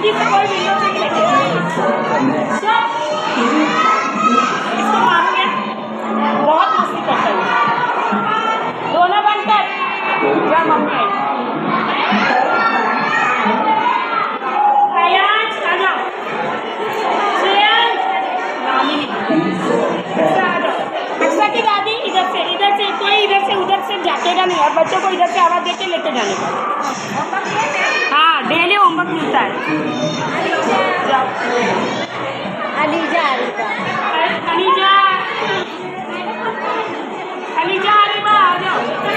जल्दी से कोई विंडो से लेके इसको मारोगे बहुत मस्ती करता है दोनों बनकर जा मम्मी आई आयाज आ जाओ श्रेयांश मामी आ जाओ अक्सर की दादी इधर से कोई इधर से उधर से जाकेगा नहीं और बच्चों को इधर से आवाज देके लेके जाने का हाँ डेली होमवर्क मिलता है अलीजा अलीजा अलीजा अलीजा आ जाओ